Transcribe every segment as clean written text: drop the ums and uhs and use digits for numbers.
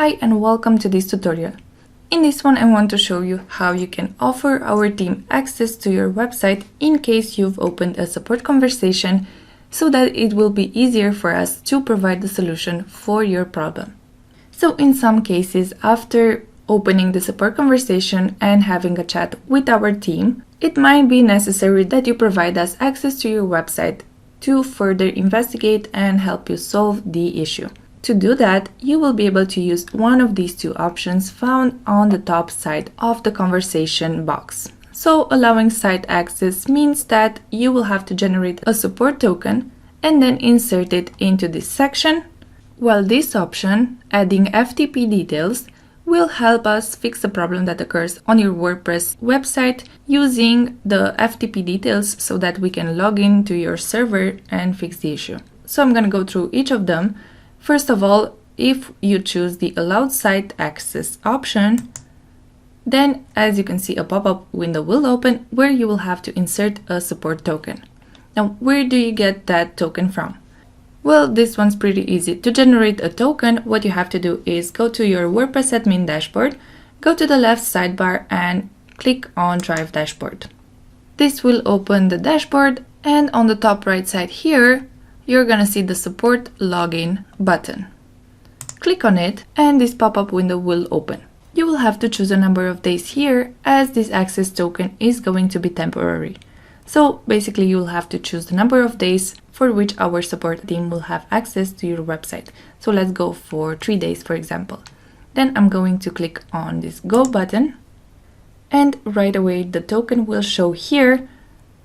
Hi and welcome to this tutorial. In this one I want to show you how you can offer our team access to your website in case you've opened a support conversation so that it will be easier for us to provide the solution for your problem. So in some cases, after opening the support conversation and having a chat with our team, it might be necessary that you provide us access to your website to further investigate and help you solve the issue. To do that, you will be able to use one of these two options found on the top side of the conversation box. So allowing site access means that you will have to generate a support token and then insert it into this section, while this option, adding FTP details, will help us fix the problem that occurs on your WordPress website using the FTP details so that we can log in to your server and fix the issue. So I'm going to go through each of them. First of all, if you choose the allowed site access option, then as you can see, a pop-up window will open where you will have to insert a support token. Now, where do you get that token from? Well, this one's pretty easy. To generate a token, what you have to do is go to your WordPress admin dashboard, go to the left sidebar and click on Drive Dashboard. This will open the dashboard, and on the top right side here, you're gonna see the support login button. Click on it and this pop-up window will open. You will have to choose a number of days here as this access token is going to be temporary. So basically you will have to choose the number of days for which our support team will have access to your website. So let's go for 3 days, for example. Then I'm going to click on this go button and right away the token will show here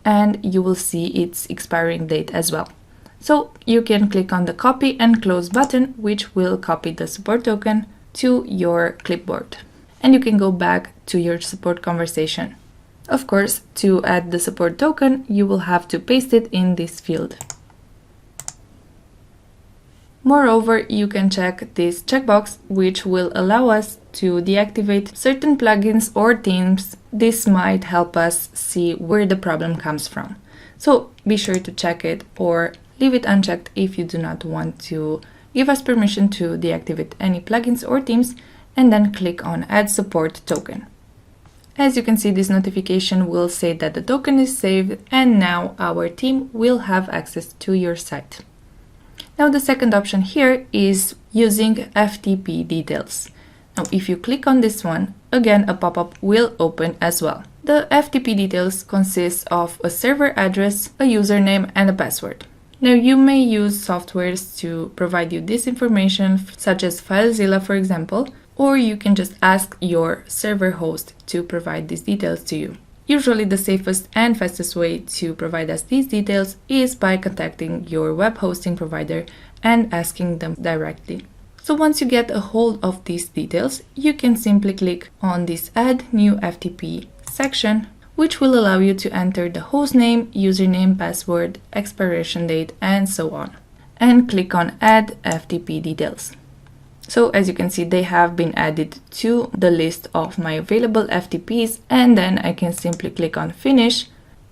and you will see its expiring date as well. So you can click on the copy and close button, which will copy the support token to your clipboard. And you can go back to your support conversation. Of course, to add the support token, you will have to paste it in this field. Moreover, you can check this checkbox, which will allow us to deactivate certain plugins or themes. This might help us see where the problem comes from. So be sure to check it or leave it unchecked if you do not want to give us permission to deactivate any plugins or themes, and then click on Add Support Token. As you can see, this notification will say that the token is saved and now our team will have access to your site. Now the second option here is using FTP details. Now if you click on this one, again a pop-up will open as well. The FTP details consists of a server address, a username and a password. Now you may use softwares to provide you this information, such as FileZilla for example, or you can just ask your server host to provide these details to you. Usually the safest and fastest way to provide us these details is by contacting your web hosting provider and asking them directly. So once you get a hold of these details, you can simply click on this Add New FTP section, which will allow you to enter the host name, username, password, expiration date, and so on. And click on Add FTP Details. So as you can see, they have been added to the list of my available FTPs, and then I can simply click on Finish,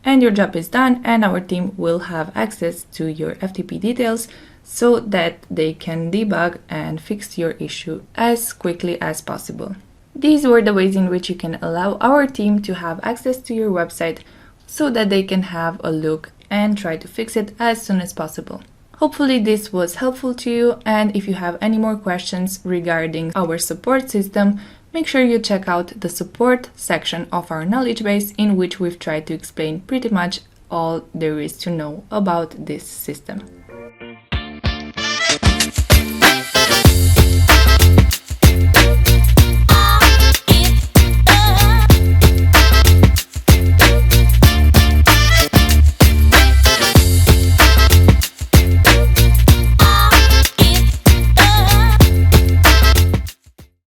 and your job is done, and our team will have access to your FTP details so that they can debug and fix your issue as quickly as possible. These were the ways in which you can allow our team to have access to your website so that they can have a look and try to fix it as soon as possible. Hopefully this was helpful to you, and if you have any more questions regarding our support system, make sure you check out the support section of our knowledge base, in which we've tried to explain pretty much all there is to know about this system.